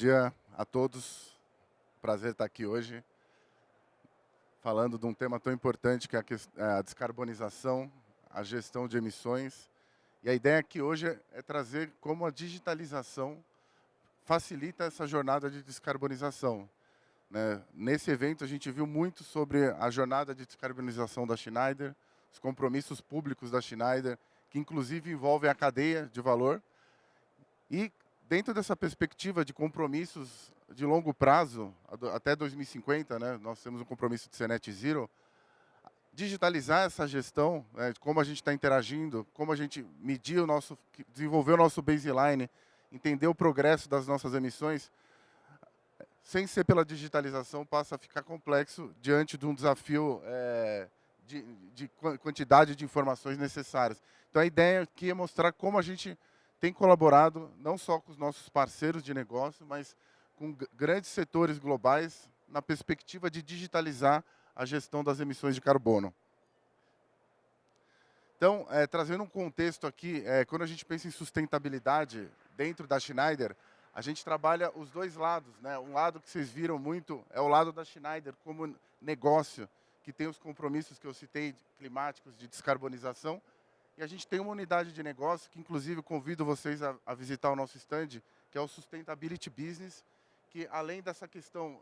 dia a todos. Prazer estar aqui hoje, falando de um tema tão importante que é a descarbonização, a gestão de emissões. E a ideia aqui hoje é trazer como a digitalização facilita essa jornada de descarbonização, né? Nesse evento a gente viu muito sobre a jornada de descarbonização da Schneider, os compromissos públicos da Schneider, que inclusive envolvem a cadeia de valor. E dentro dessa perspectiva de compromissos de longo prazo, até 2050, né, nós temos um compromisso de ser net zero, digitalizar essa gestão, né, de como a gente está interagindo, como a gente medir desenvolver o nosso baseline, entender o progresso das nossas emissões, sem ser pela digitalização, passa a ficar complexo diante de um desafio de quantidade de informações necessárias. Então, a ideia aqui é mostrar como a gente tem colaborado, não só com os nossos parceiros de negócio, mas com grandes setores globais, na perspectiva de digitalizar a gestão das emissões de carbono. Então, trazendo um contexto aqui, quando a gente pensa em sustentabilidade dentro da Schneider, a gente trabalha os dois lados, né? Um lado que vocês viram muito é o lado da Schneider como negócio, que tem os compromissos que eu citei, climáticos, de descarbonização. E a gente tem uma unidade de negócio, que inclusive convido vocês a visitar o nosso stand, que é o Sustainability Business, que além dessa questão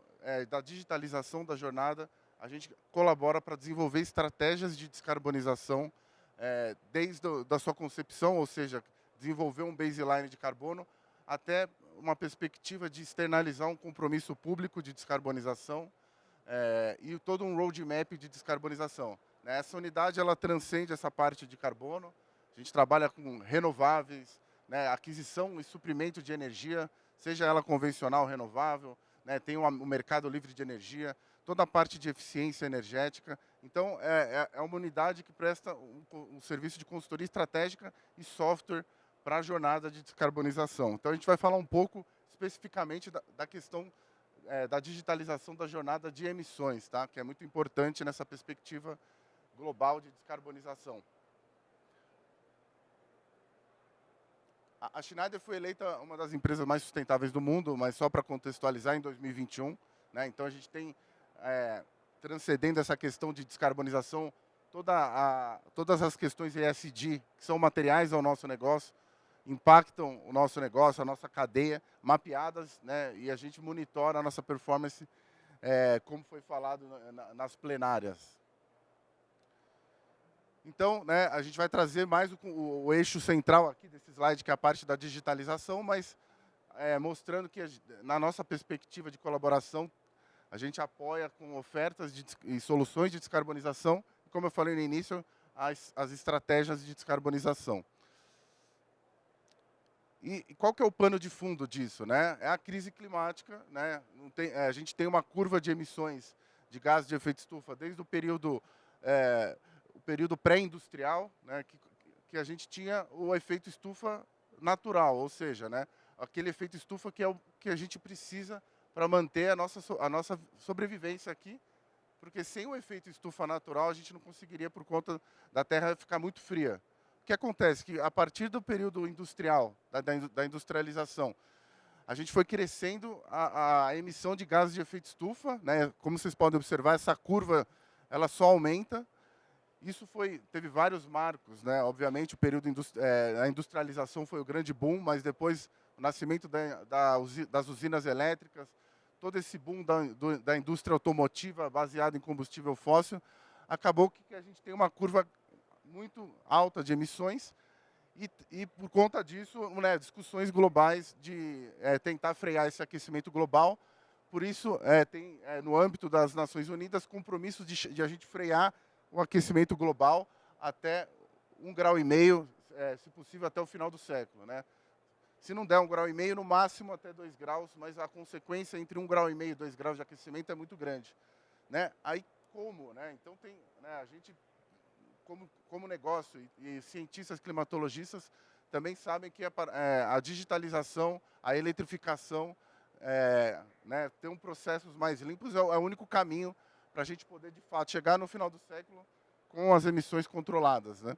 da digitalização da jornada, a gente colabora para desenvolver estratégias de descarbonização desde da sua concepção, ou seja, desenvolver um baseline de carbono, até uma perspectiva de externalizar um compromisso público de descarbonização e todo um roadmap de descarbonização. Essa unidade ela transcende essa parte de carbono. A gente trabalha com renováveis, né, aquisição e suprimento de energia, seja ela convencional ou renovável, né, tem o mercado livre de energia, toda a parte de eficiência energética. Então, é uma unidade que presta um serviço de consultoria estratégica e software para a jornada de descarbonização. Então, a gente vai falar um pouco especificamente da questão da digitalização da jornada de emissões, tá? Que é muito importante nessa perspectiva global de descarbonização. A Schneider foi eleita uma das empresas mais sustentáveis do mundo, mas só para contextualizar, em 2021. Né? Então, a gente tem, transcendendo essa questão de descarbonização, todas as questões ESG, que são materiais ao nosso negócio, impactam o nosso negócio, a nossa cadeia, mapeadas, né? E a gente monitora a nossa performance, como foi falado nas plenárias. Então, né, a gente vai trazer mais o eixo central aqui desse slide, que é a parte da digitalização, mas mostrando que, na nossa perspectiva de colaboração, a gente apoia com ofertas e soluções de descarbonização, e, como eu falei no início, as estratégias de descarbonização. E qual que é o pano de fundo disso? Né? É a crise climática. Né? A gente tem uma curva de emissões de gases de efeito estufa desde o período pré-industrial, né, que a gente tinha o efeito estufa natural, ou seja, né, aquele efeito estufa que é o que a gente precisa para manter a nossa sobrevivência aqui, porque sem o efeito estufa natural a gente não conseguiria, por conta da Terra ficar muito fria. O que acontece? Que a partir do período industrial, da industrialização, a gente foi crescendo a emissão de gases de efeito estufa, né? Como vocês podem observar, essa curva ela só aumenta. Isso teve vários marcos, né? Obviamente, a industrialização foi o grande boom, mas depois o nascimento das usinas elétricas, todo esse boom da indústria automotiva baseada em combustível fóssil, acabou que a gente tem uma curva muito alta de emissões e por conta disso, né, discussões globais de tentar frear esse aquecimento global. Por isso, tem no âmbito das Nações Unidas compromissos de a gente frear o aquecimento global até 1,5 grau, se possível até o final do século. Né? Se não der 1,5 grau, no máximo até 2 graus, mas a consequência entre 1,5 grau e 2 graus de aquecimento é muito grande. Né? Aí como? Né? Então tem, né, a gente, como negócio e cientistas climatologistas também sabem que a digitalização, a eletrificação, né, ter processos mais limpos é o único caminho para a gente poder, de fato, chegar no final do século com as emissões controladas. Né?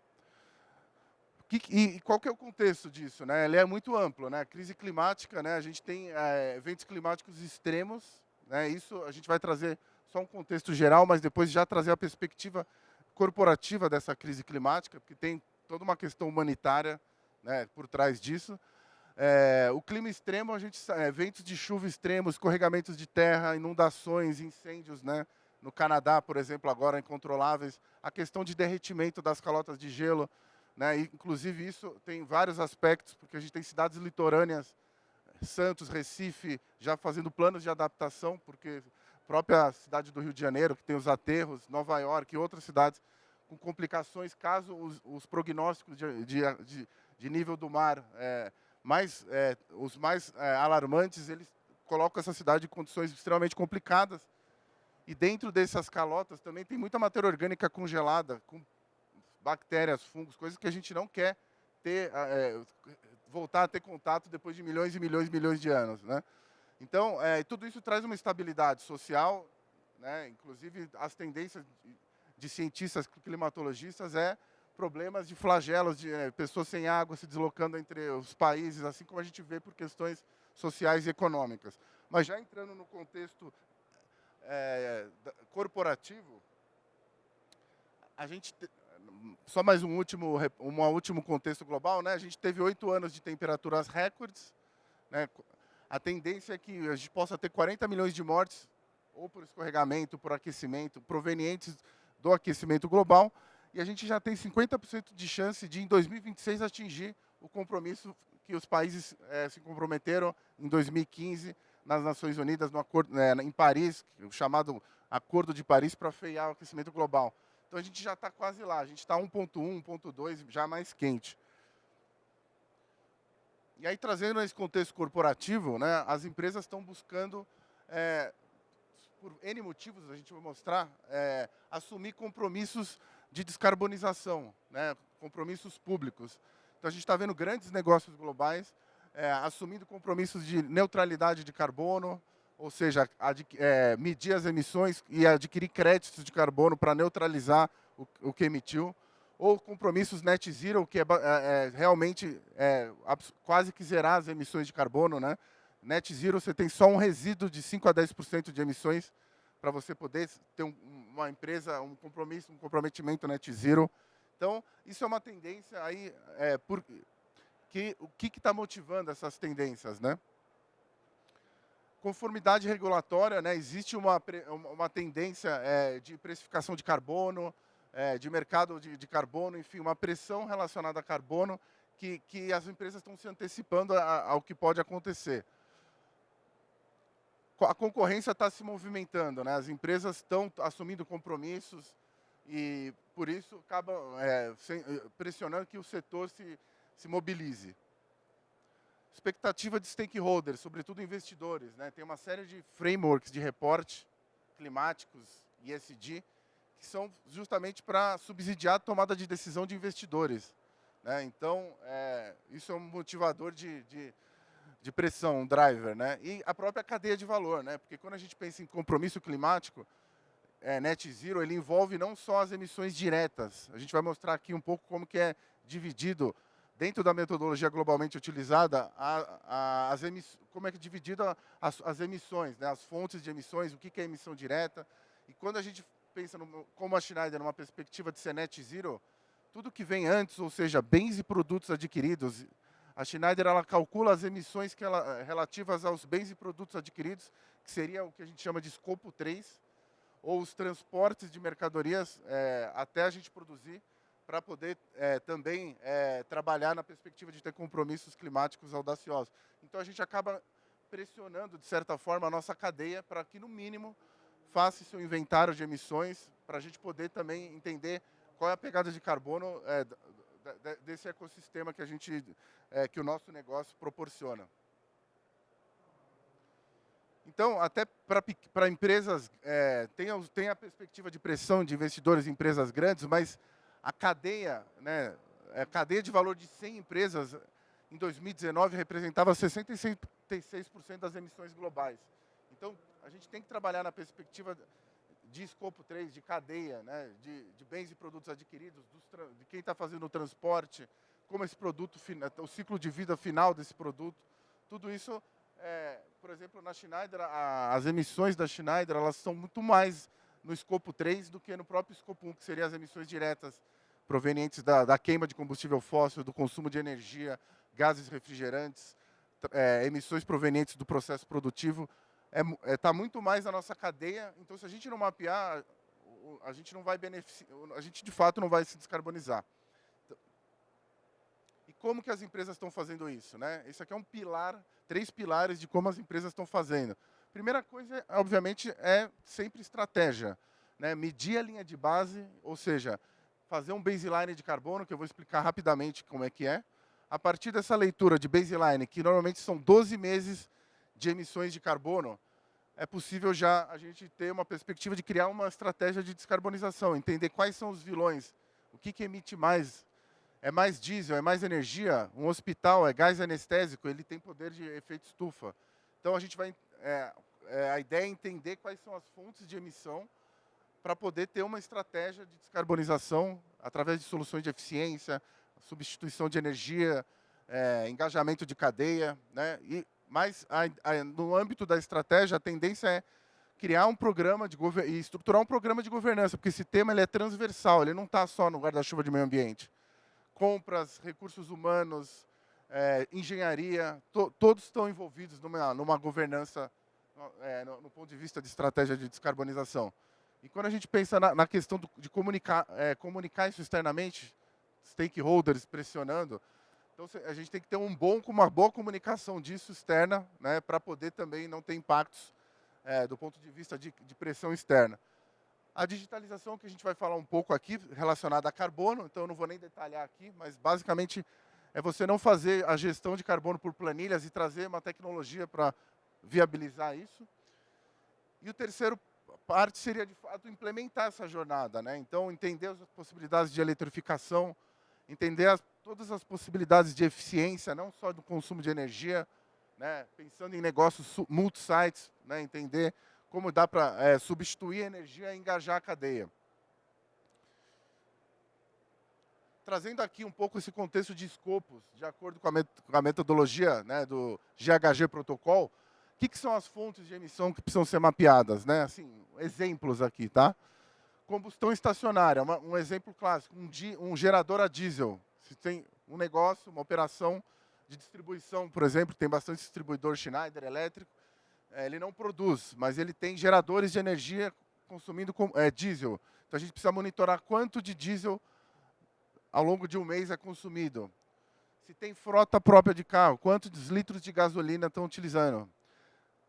E qual que é o contexto disso, né? Ele é muito amplo, né? A crise climática, né? A gente tem eventos climáticos extremos, né? Isso a gente vai trazer só um contexto geral, mas depois já trazer a perspectiva corporativa dessa crise climática, porque tem toda uma questão humanitária, né, por trás disso. O clima extremo, eventos de chuva extremos, escorregamentos de terra, inundações, incêndios, né? No Canadá, por exemplo, agora incontroláveis. A questão de derretimento das calotas de gelo, né? E, inclusive, isso tem vários aspectos, porque a gente tem cidades litorâneas, Santos, Recife, já fazendo planos de adaptação, porque a própria cidade do Rio de Janeiro, que tem os aterros, Nova York e outras cidades, com complicações caso os prognósticos de nível do mar os mais alarmantes, eles colocam essa cidade em condições extremamente complicadas. E dentro dessas calotas também tem muita matéria orgânica congelada, com bactérias, fungos, coisas que a gente não quer ter, voltar a ter contato depois de milhões e milhões e milhões de anos, né? Então, tudo isso traz uma estabilidade social, né? Inclusive as tendências de cientistas climatologistas problemas de flagelos, de pessoas sem água se deslocando entre os países, assim como a gente vê por questões sociais e econômicas. Mas já entrando no contexto corporativo, a gente só mais um último contexto global, né? A gente teve 8 anos de temperaturas recordes, né? A tendência é que a gente possa ter 40 milhões de mortes, ou por escorregamento, por aquecimento, provenientes do aquecimento global, e a gente já tem 50% de chance de, em 2026, atingir o compromisso que os países se comprometeram em 2015 nas Nações Unidas, no acordo, em Paris, o chamado Acordo de Paris para frear o aquecimento global. Então a gente já está quase lá, a gente está 1,1, 1,2, já mais quente. E aí, trazendo esse contexto corporativo, né, as empresas estão buscando, por N motivos, a gente vai mostrar, assumir compromissos de descarbonização, né, compromissos públicos. Então, a gente está vendo grandes negócios globais assumindo compromissos de neutralidade de carbono, ou seja, medir as emissões e adquirir créditos de carbono para neutralizar o que emitiu, ou compromissos net zero, que realmente quase que zerar as emissões de carbono, né? Net zero, você tem só um resíduo de 5 a 10% de emissões para você poder ter uma empresa, um comprometimento net zero. Então, isso é uma tendência aí, o que está motivando essas tendências, né? Conformidade regulatória, né? Existe uma tendência de precificação de carbono, de mercado de carbono, enfim, uma pressão relacionada a carbono que as empresas estão se antecipando ao que pode acontecer. A concorrência está se movimentando, né? As empresas estão assumindo compromissos e, por isso, acaba pressionando que o setor se mobilize. Expectativa de stakeholders, sobretudo investidores, né? Tem uma série de frameworks de reporte climáticos, ESG, que são justamente para subsidiar a tomada de decisão de investidores, né? Então, isso é um motivador de pressão, um driver, né? E a própria cadeia de valor, né? Porque quando a gente pensa em compromisso climático, net zero, ele envolve não só as emissões diretas. A gente vai mostrar aqui um pouco como que é dividido dentro da metodologia globalmente utilizada, como é que é dividida as emissões, né? As fontes de emissões, o que é emissão direta. E quando a gente pensa, como a Schneider, numa perspectiva de ser net zero, tudo que vem antes, ou seja, bens e produtos adquiridos, a Schneider ela calcula as emissões relativas aos bens e produtos adquiridos, que seria o que a gente chama de escopo 3, ou os transportes de mercadorias até a gente produzir, para poder também trabalhar na perspectiva de ter compromissos climáticos audaciosos. Então, a gente acaba pressionando, de certa forma, a nossa cadeia para que, no mínimo, faça seu inventário de emissões, para a gente poder também entender qual é a pegada de carbono desse ecossistema que o nosso negócio proporciona. Então, até para empresas, tem a perspectiva de pressão de investidores em empresas grandes, mas a cadeia, né, a cadeia de valor de 100 empresas, em 2019, representava 66% das emissões globais. Então, a gente tem que trabalhar na perspectiva de escopo 3, de cadeia, né, de bens e produtos adquiridos, de quem está fazendo o transporte, como esse produto, o ciclo de vida final desse produto, tudo isso, por exemplo, na Schneider, as emissões da Schneider, elas são muito mais no escopo 3 do que no próprio escopo 1, que seriam as emissões diretas provenientes da queima de combustível fóssil, do consumo de energia, gases refrigerantes, emissões provenientes do processo produtivo. Está muito mais na nossa cadeia. Então, se a gente não mapear, a gente não vai beneficiar, a gente de fato não vai se descarbonizar. E como que as empresas estão fazendo isso, né? Esse aqui é um pilar, 3 pilares de como as empresas estão fazendo. Primeira coisa, obviamente, é sempre estratégia, né? Medir a linha de base, ou seja, fazer um baseline de carbono, que eu vou explicar rapidamente como é que é. A partir dessa leitura de baseline, que normalmente são 12 meses de emissões de carbono, é possível já a gente ter uma perspectiva de criar uma estratégia de descarbonização, entender quais são os vilões, o que emite mais. É mais diesel, é mais energia? Um hospital é gás anestésico, ele tem poder de efeito estufa. Então, a gente vai... a ideia é entender quais são as fontes de emissão para poder ter uma estratégia de descarbonização através de soluções de eficiência, substituição de energia, engajamento de cadeia, né? Mas, no âmbito da estratégia, a tendência é criar um programa e estruturar um programa de governança, porque esse tema ele é transversal, ele não está só no guarda-chuva de meio ambiente. Compras, recursos humanos, engenharia, todos estão envolvidos numa governança no ponto de vista de estratégia de descarbonização. E quando a gente pensa na questão de comunicar isso externamente, stakeholders pressionando, então a gente tem que ter uma boa comunicação disso externa, né, para poder também não ter impactos do ponto de vista de pressão externa. A digitalização, que a gente vai falar um pouco aqui, relacionada a carbono, então eu não vou nem detalhar aqui, mas basicamente é você não fazer a gestão de carbono por planilhas e trazer uma tecnologia para viabilizar isso. E o terceiro parte seria, de fato, implementar essa jornada, né? Então, entender as possibilidades de eletrificação, entender todas as possibilidades de eficiência, não só do consumo de energia, né? Pensando em negócios multi-sites, né? Entender como dá para substituir a energia e engajar a cadeia. Trazendo aqui um pouco esse contexto de escopos, de acordo com a metodologia, né, do GHG Protocol, o que são as fontes de emissão que precisam ser mapeadas, né? Assim, exemplos aqui, tá? Combustão estacionária, um exemplo clássico, um gerador a diesel. Se tem um negócio, uma operação de distribuição, por exemplo, tem bastante distribuidor Schneider elétrico, ele não produz, mas ele tem geradores de energia consumindo diesel. Então, a gente precisa monitorar quanto de diesel ao longo de um mês é consumido. Se tem frota própria de carro, quantos litros de gasolina estão utilizando.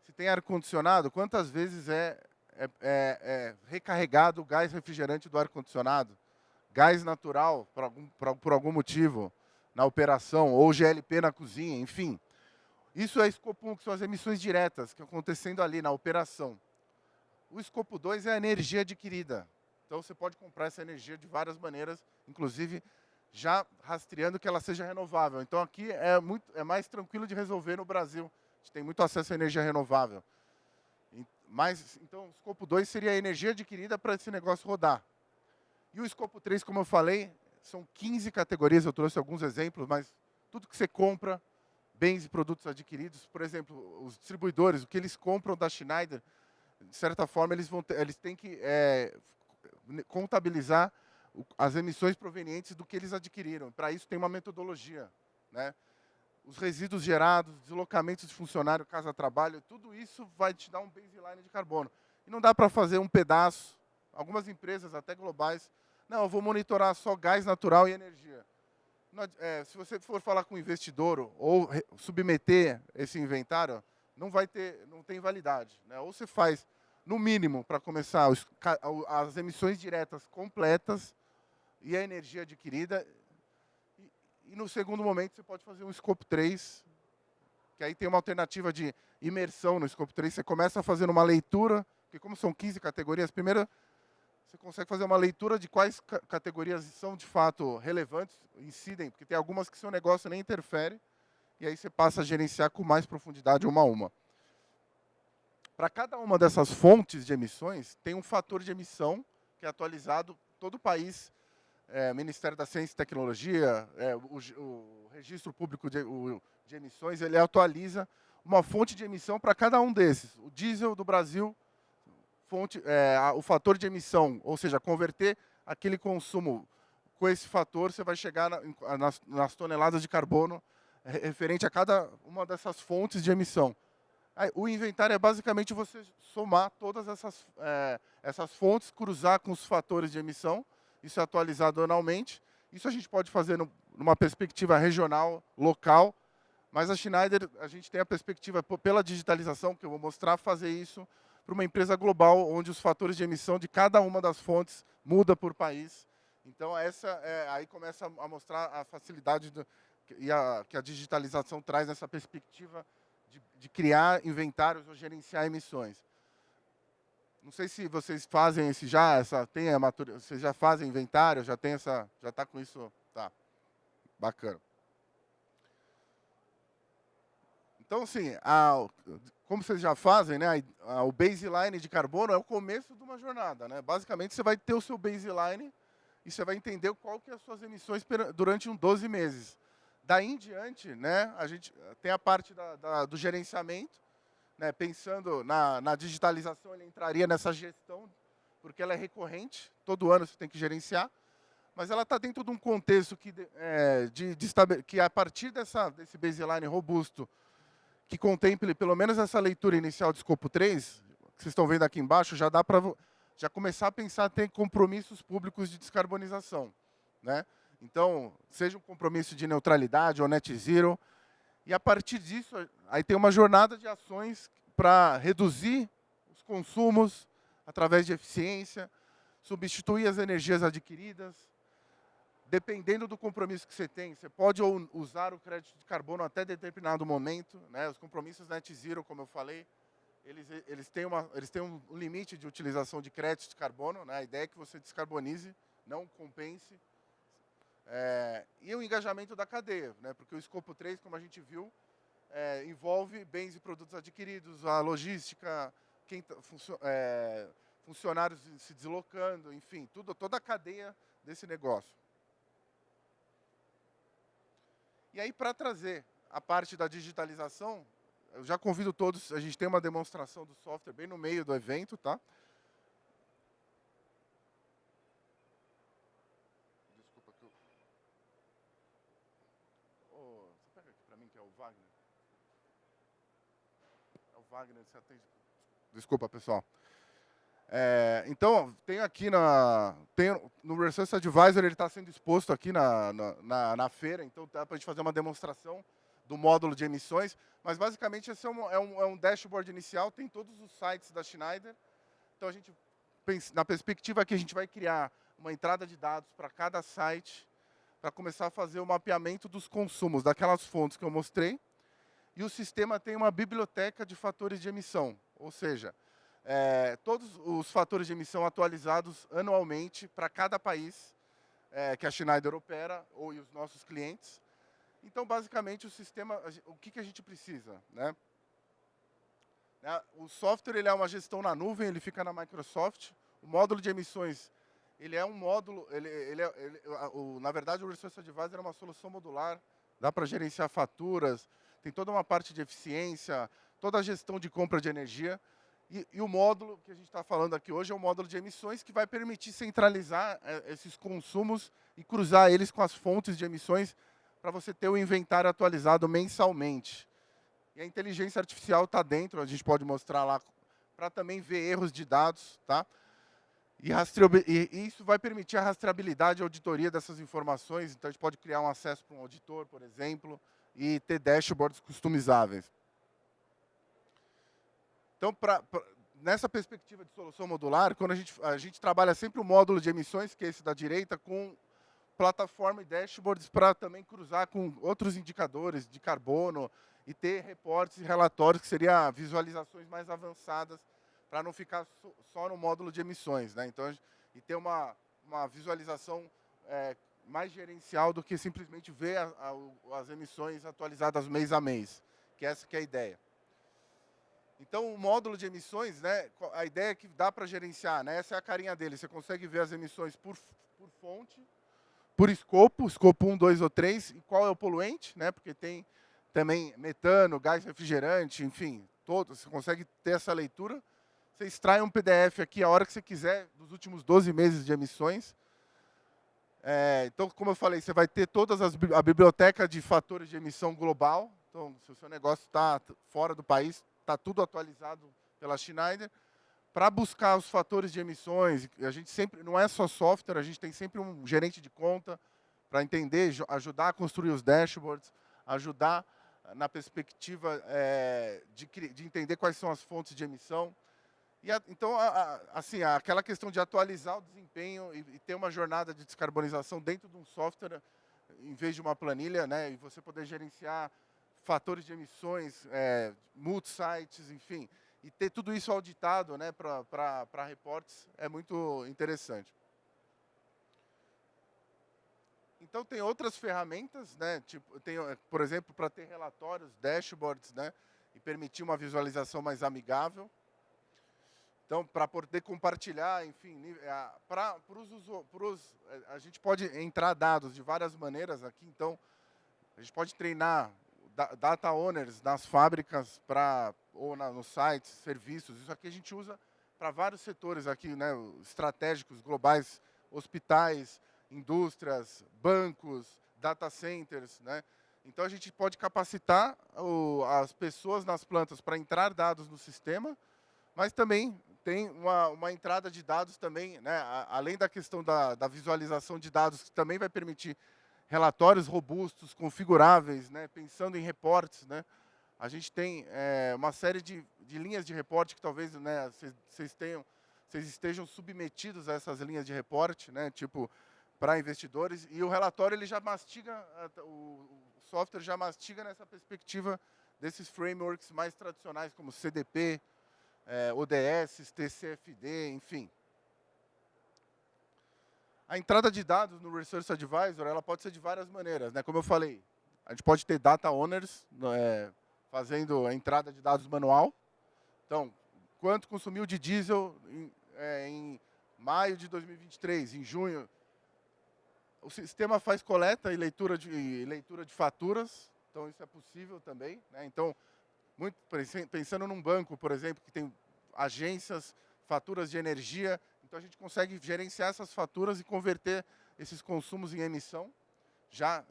Se tem ar-condicionado, quantas vezes é recarregado o gás refrigerante do ar-condicionado. Gás natural, por algum motivo, na operação, ou GLP na cozinha, enfim. Isso é escopo 1, que são as emissões diretas, que estão acontecendo ali na operação. O escopo 2 é a energia adquirida. Então, você pode comprar essa energia de várias maneiras, inclusive já rastreando que ela seja renovável. Então, aqui é mais tranquilo de resolver no Brasil. A gente tem muito acesso à energia renovável. Então, o escopo 2 seria a energia adquirida para esse negócio rodar. E o escopo 3, como eu falei, são 15 categorias, eu trouxe alguns exemplos, mas tudo que você compra, bens e produtos adquiridos, por exemplo, os distribuidores, o que eles compram da Schneider, de certa forma, eles têm que contabilizar as emissões provenientes do que eles adquiriram. Para isso, tem uma metodologia, né? Os resíduos gerados, deslocamentos de funcionário, casa-trabalho, tudo isso vai te dar um baseline de carbono. E não dá para fazer um pedaço. Algumas empresas, até globais, não, eu vou monitorar só gás natural e energia. Se você for falar com o investidor ou submeter esse inventário, não tem validade, né? Ou você faz, no mínimo, para começar, as emissões diretas completas e a energia adquirida. E no segundo momento, você pode fazer um escopo 3, que aí tem uma alternativa de imersão no escopo 3. Você começa fazendo uma leitura, porque como são 15 categorias, primeiro você consegue fazer uma leitura de quais categorias são de fato relevantes, incidem, porque tem algumas que seu negócio nem interfere, e aí você passa a gerenciar com mais profundidade uma a uma. Para cada uma dessas fontes de emissões, tem um fator de emissão que é atualizado, todo país Ministério da Ciência e Tecnologia, o Registro Público de Emissões, ele atualiza uma fonte de emissão para cada um desses. O diesel do Brasil, o fator de emissão, ou seja, converter aquele consumo com esse fator, você vai chegar nas toneladas de carbono referente a cada uma dessas fontes de emissão. O inventário é basicamente você somar todas essas fontes, cruzar com os fatores de emissão. Isso é atualizado anualmente. Isso a gente pode fazer numa perspectiva regional, local, mas a Schneider, a gente tem a perspectiva, pela digitalização, que eu vou mostrar, fazer isso para uma empresa global, onde os fatores de emissão de cada uma das fontes muda por país. Então, aí começa a mostrar a facilidade que a digitalização traz nessa perspectiva de criar inventários ou gerenciar emissões. Não sei se vocês fazem vocês já fazem inventário, já está com isso, tá, bacana. Então, assim, como vocês já fazem, né, o baseline de carbono é o começo de uma jornada, né? Basicamente, você vai ter o seu baseline e você vai entender qual que é as suas emissões durante 12 meses. Daí em diante, né, a gente tem a parte do gerenciamento, né, pensando na digitalização, ele entraria nessa gestão, porque ela é recorrente, todo ano você tem que gerenciar, mas ela está dentro de um contexto que a partir desse baseline robusto, que contemple pelo menos essa leitura inicial de escopo 3, que vocês estão vendo aqui embaixo, já dá para já começar a pensar em ter compromissos públicos de descarbonização, né? Então, seja um compromisso de neutralidade ou net zero, e a partir disso, aí tem uma jornada de ações para reduzir os consumos através de eficiência, substituir as energias adquiridas. Dependendo do compromisso que você tem, você pode usar o crédito de carbono até determinado momento, né? Os compromissos net zero, como eu falei, eles têm um limite de utilização de crédito de carbono, né? A ideia é que você descarbonize, não compense. E o engajamento da cadeia, né? Porque o escopo 3, como a gente viu, envolve bens e produtos adquiridos, a logística, funcionários se deslocando, enfim, toda a cadeia desse negócio. E aí, para trazer a parte da digitalização, eu já convido todos, a gente tem uma demonstração do software bem no meio do evento, tá? Desculpa que eu... você pega aqui para mim, que é o Wagner. É o Wagner, você atende... Desculpa, pessoal. Então, tem aqui no Research Advisor, ele está sendo exposto aqui na feira, então dá para a gente fazer uma demonstração do módulo de emissões, mas basicamente esse é um dashboard inicial, tem todos os sites da Schneider, então a gente pensa, na perspectiva que a gente vai criar uma entrada de dados para cada site, para começar a fazer o mapeamento dos consumos daquelas fontes que eu mostrei, e o sistema tem uma biblioteca de fatores de emissão, ou seja, todos os fatores de emissão atualizados anualmente para cada país que a Schneider opera e os nossos clientes. Então, basicamente, o sistema, o que a gente precisa, né? O software ele é uma gestão na nuvem, ele fica na Microsoft. O módulo de emissões, ele é um módulo, na verdade, o Resource Advisor é uma solução modular, dá para gerenciar faturas, tem toda uma parte de eficiência, toda a gestão de compra de energia. E o módulo que a gente está falando aqui hoje é o módulo de emissões que vai permitir centralizar esses consumos e cruzar eles com as fontes de emissões para você ter o inventário atualizado mensalmente. E a inteligência artificial está dentro, a gente pode mostrar lá, para também ver erros de dados, tá? E isso vai permitir a rastreabilidade e auditoria dessas informações. Então, a gente pode criar um acesso para um auditor, por exemplo, e ter dashboards customizáveis. Então, nessa perspectiva de solução modular, quando a gente trabalha sempre o módulo de emissões, que é esse da direita, com plataforma e dashboards para também cruzar com outros indicadores de carbono e ter reportes e relatórios, que seriam visualizações mais avançadas, para não ficar só no módulo de emissões, né? Então, e ter uma visualização mais gerencial do que simplesmente ver as emissões atualizadas mês a mês, que essa que é a ideia. Então, o módulo de emissões, né, a ideia é que dá para gerenciar, né? Essa é a carinha dele, você consegue ver as emissões por fonte, por escopo 1, 2 ou 3, e qual é o poluente, né? Porque tem também metano, gás refrigerante, enfim, todos. Você consegue ter essa leitura. Você extrai um PDF aqui a hora que você quiser, dos últimos 12 meses de emissões. Então, como eu falei, você vai ter a biblioteca de fatores de emissão global. Então, se o seu negócio está fora do país, está tudo atualizado pela Schneider. Para buscar os fatores de emissões, a gente sempre, não é só software, a gente tem sempre um gerente de conta para entender, ajudar a construir os dashboards, ajudar na perspectiva de entender quais são as fontes de emissão. Então, assim, aquela questão de atualizar o desempenho e ter uma jornada de descarbonização dentro de um software, em vez de uma planilha, né, e você poder gerenciar fatores de emissões, multi-sites, enfim, e ter tudo isso auditado, né, para reportes, é muito interessante. Então, tem outras ferramentas, né, tipo, por exemplo, para ter relatórios, dashboards, né, e permitir uma visualização mais amigável. Então, para poder compartilhar, enfim, a gente pode entrar dados de várias maneiras aqui. Então, a gente pode treinar data owners nas fábricas ou nos sites, serviços. Isso aqui a gente usa para vários setores aqui, né, estratégicos, globais, hospitais, indústrias, bancos, data centers, né? Então, a gente pode capacitar as pessoas nas plantas para entrar dados no sistema, mas também tem uma entrada de dados também, né, além da questão da visualização de dados, que também vai permitir relatórios robustos, configuráveis, né, pensando em reportes, né. A gente tem uma série de linhas de reporte que talvez, né, vocês estejam submetidos a essas linhas de reporte, né, tipo, para investidores, e o relatório ele já mastiga, o software já mastiga nessa perspectiva desses frameworks mais tradicionais, como CDP, ODS, TCFD, enfim. A entrada de dados no Research Advisor, ela pode ser de várias maneiras, né? Como eu falei, a gente pode ter data owners fazendo a entrada de dados manual. Então, quanto consumiu de diesel em maio de 2023, em junho. O sistema faz coleta e leitura de faturas, então isso é possível também, né? Então, pensando num banco, por exemplo, que tem agências, faturas de energia, então a gente consegue gerenciar essas faturas e converter esses consumos em emissão.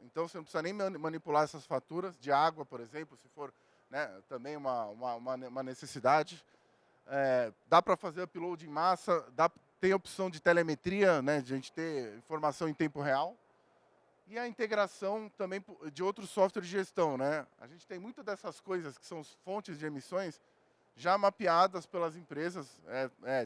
Então você não precisa nem manipular essas faturas de água, por exemplo, se for, né, também uma necessidade. Dá para fazer upload em massa, tem a opção de telemetria, né, de a gente ter informação em tempo real. E a integração também de outros softwares de gestão, né? A gente tem muitas dessas coisas que são fontes de emissões já mapeadas pelas empresas,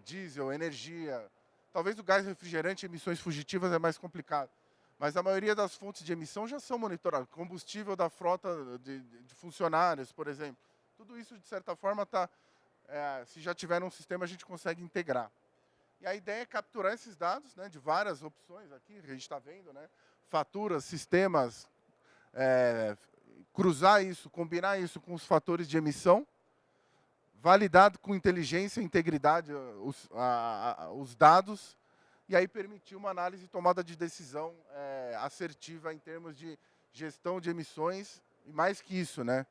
diesel, energia. Talvez o gás refrigerante, emissões fugitivas é mais complicado. Mas a maioria das fontes de emissão já são monitoradas. Combustível da frota de funcionários, por exemplo. Tudo isso, de certa forma, se já tiver um sistema, a gente consegue integrar. E a ideia é capturar esses dados, né, de várias opções aqui, que a gente está vendo, né? Faturas, sistemas, cruzar isso, combinar isso com os fatores de emissão, validado com inteligência e integridade os dados, e aí permitir uma análise e tomada de decisão assertiva em termos de gestão de emissões, e mais que isso, né?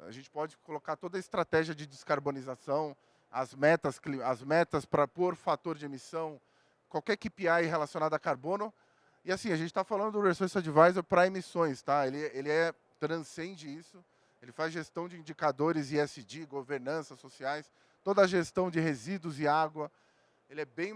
A gente pode colocar toda a estratégia de descarbonização, as metas para por fator de emissão, qualquer KPI relacionado a carbono. E assim, a gente está falando do Research Advisor para emissões, tá? Ele transcende isso, ele faz gestão de indicadores ESG, governança sociais, toda a gestão de resíduos e água. Ele é bem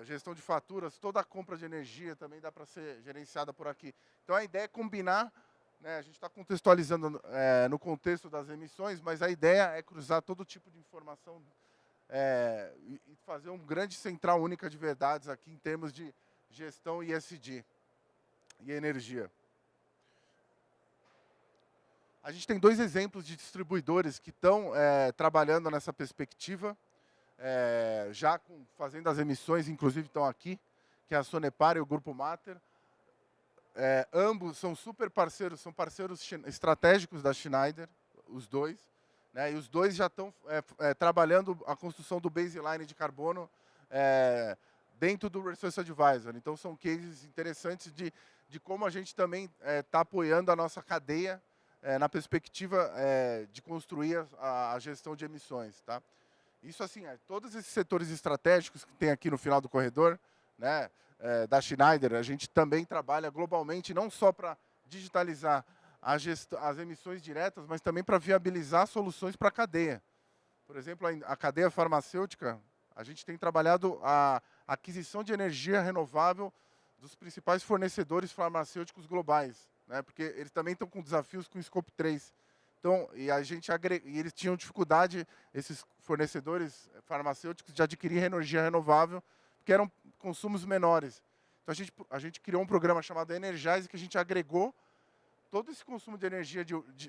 gestão de faturas, toda a compra de energia também dá para ser gerenciada por aqui. Então a ideia é combinar, né, a gente está contextualizando no contexto das emissões, mas a ideia é cruzar todo tipo de informação e fazer uma grande central única de verdades aqui em termos de gestão ESG e energia. A gente tem 2 exemplos de distribuidores que estão trabalhando nessa perspectiva, já fazendo as emissões, inclusive estão aqui, que é a Sonepar e o Grupo Mater. Ambos são super parceiros, são parceiros estratégicos da Schneider, os dois, né? E os dois já estão trabalhando a construção do baseline de carbono dentro do Research Advisor. Então, são cases interessantes de de como a gente também está apoiando a nossa cadeia na perspectiva de construir a gestão de emissões. Tá? Isso assim, todos esses setores estratégicos que tem aqui no final do corredor, né, da Schneider, a gente também trabalha globalmente, não só para digitalizar as emissões diretas, mas também para viabilizar soluções para a cadeia. Por exemplo, a cadeia farmacêutica, a gente tem trabalhado a aquisição de energia renovável dos principais fornecedores farmacêuticos globais, né? Porque eles também estão com desafios com o Scope 3. Então, e eles tinham dificuldade, esses fornecedores farmacêuticos, de adquirir energia renovável, porque eram consumos menores. Então, a gente criou um programa chamado Energize, que a gente agregou todo esse consumo de energia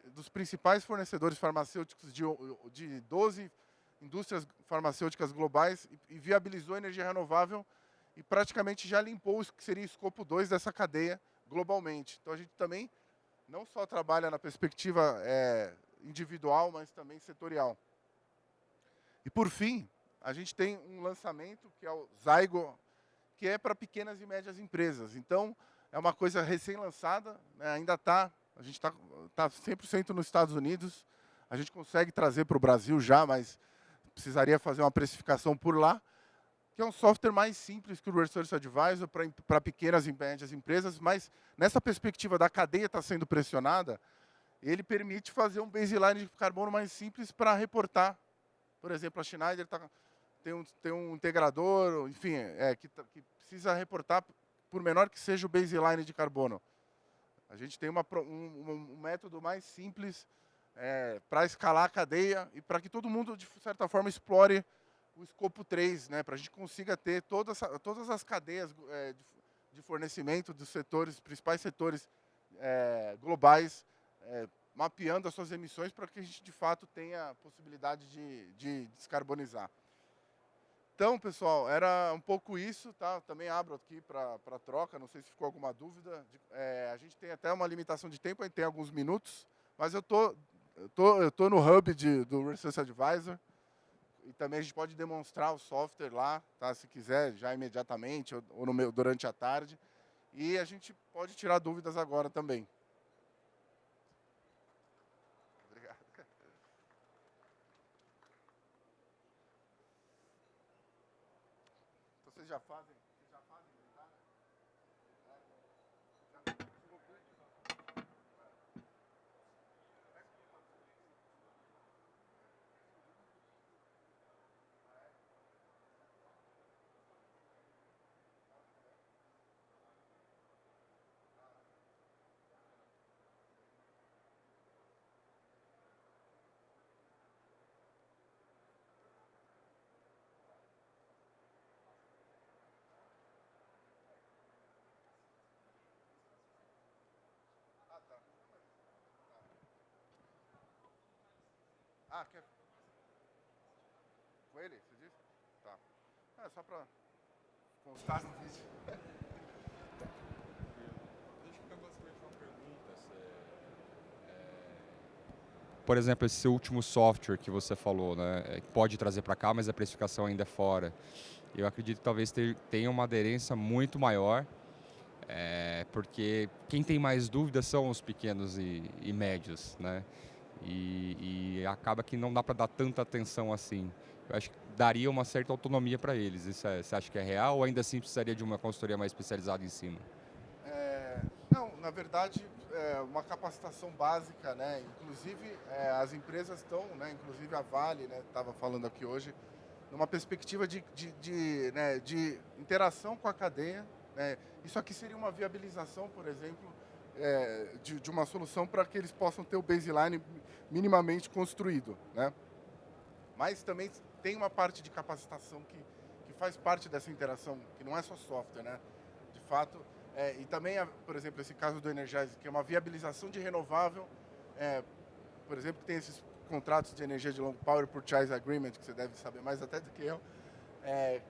dos principais fornecedores farmacêuticos de 12 indústrias farmacêuticas globais e viabilizou a energia renovável e praticamente já limpou o que seria o escopo 2 dessa cadeia globalmente. Então, a gente também não só trabalha na perspectiva individual, mas também setorial. E, por fim, a gente tem um lançamento, que é o Zygo, que é para pequenas e médias empresas. Então, é uma coisa recém-lançada, né? Ainda a gente está 100% nos Estados Unidos, a gente consegue trazer para o Brasil já, mas precisaria fazer uma precificação por lá, que é um software mais simples que o Research Advisor para pequenas e médias empresas, mas nessa perspectiva da cadeia estar sendo pressionada, ele permite fazer um baseline de carbono mais simples para reportar. Por exemplo, a Schneider tem um integrador, enfim, que precisa reportar, por menor que seja o baseline de carbono. A gente tem um método mais simples para escalar a cadeia e para que todo mundo, de certa forma, explore o escopo 3, né, para a gente consiga ter todas as cadeias de fornecimento dos principais setores globais, mapeando as suas emissões para que a gente, de fato, tenha a possibilidade de descarbonizar. Então, pessoal, era um pouco isso, tá? Também abro aqui para troca, não sei se ficou alguma dúvida. A gente tem até uma limitação de tempo, a gente tem alguns minutos, mas eu tô no hub do Research Advisor e também a gente pode demonstrar o software lá, tá? Se quiser, já imediatamente ou durante a tarde. E a gente pode tirar dúvidas agora também. Obrigado. Então, vocês já fazem? Ah, tá. Ah, quer com ele, você disse? Tá. Só para constar no vídeo. Deixa eu basicamente uma pergunta. Por exemplo, esse seu último software que você falou, né, pode trazer para cá, mas a precificação ainda é fora. Eu acredito que talvez tenha uma aderência muito maior, porque quem tem mais dúvidas são os pequenos e médios, né? E acaba que não dá para dar tanta atenção assim. Eu acho que daria uma certa autonomia para eles. Você acha que é real ou ainda assim precisaria de uma consultoria mais especializada em cima? Não, na verdade, uma capacitação básica, né? Inclusive, as empresas estão, né? Inclusive a Vale, né? Estava falando aqui hoje, numa perspectiva né, de interação com a cadeia, né? Isso aqui seria uma viabilização, por exemplo, de uma solução para que eles possam ter o baseline minimamente construído, né? Mas também tem uma parte de capacitação que faz parte dessa interação, que não é só software, né? De fato, e também, por exemplo, esse caso do Energize, que é uma viabilização de renovável, por exemplo, que tem esses contratos de energia de long Power Purchase Agreement, que você deve saber mais até do que eu,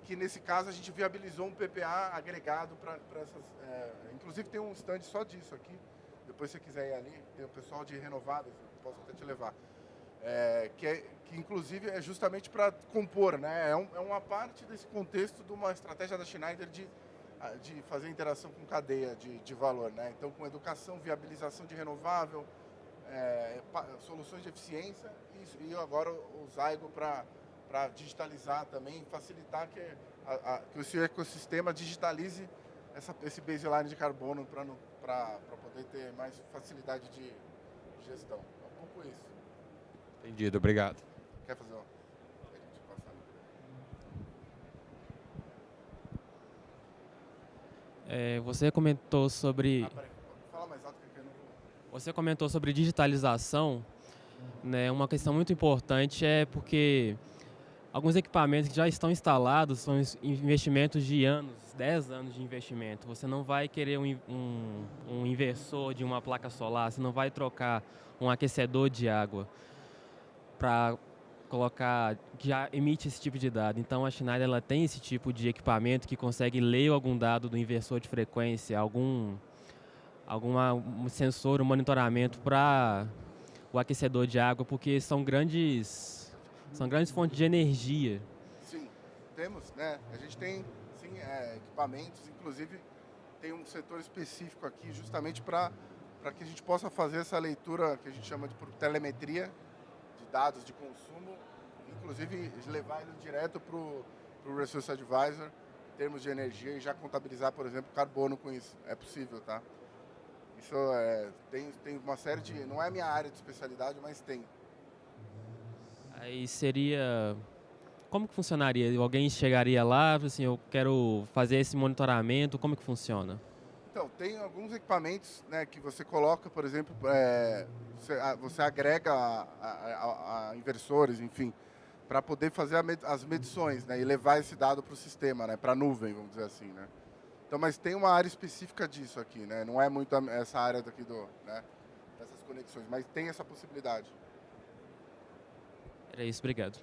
que nesse caso a gente viabilizou um PPA agregado para essas... inclusive tem um stand só disso aqui, depois se você quiser ir ali, tem o pessoal de renováveis, eu posso até te levar. Que inclusive é justamente para compor, né? É uma parte desse contexto de uma estratégia da Schneider de de fazer interação com cadeia de valor, né? Então, com educação, viabilização de renovável, soluções de eficiência e agora o Zygo para digitalizar também, facilitar que esse ecossistema digitalize esse baseline de carbono para poder ter mais facilidade de gestão. É um pouco isso. Entendido, obrigado. Quer fazer uma? Você comentou sobre Fala mais alto que eu não vou. Você comentou sobre digitalização, né? Uma questão muito importante é porque alguns equipamentos que já estão instalados são investimentos de anos, 10 anos de investimento. Você não vai querer um inversor de uma placa solar, você não vai trocar um aquecedor de água para colocar, que já emite esse tipo de dado. Então a Schneider ela tem esse tipo de equipamento que consegue ler algum dado do inversor de frequência, algum sensor, um monitoramento para o aquecedor de água, porque são grandes fontes de energia. Sim, temos, né? A gente tem, sim, equipamentos, inclusive tem um setor específico aqui justamente para que a gente possa fazer essa leitura que a gente chama de por telemetria de dados de consumo, inclusive levar ele direto para o Resource Advisor em termos de energia e já contabilizar, por exemplo, carbono com isso. É possível, tá? Isso tem uma série de... Não é a minha área de especialidade, mas tem. Aí seria... Como que funcionaria? Alguém chegaria lá, assim, eu quero fazer esse monitoramento, como que funciona? Então, tem alguns equipamentos, né, que você coloca, por exemplo, você agrega a inversores, enfim, para poder fazer as medições, né, e levar esse dado para o sistema, né, para a nuvem, vamos dizer assim, né. Então, mas tem uma área específica disso aqui, né, não é muito essa área daqui né, dessas conexões, mas tem essa possibilidade. Era isso, obrigado.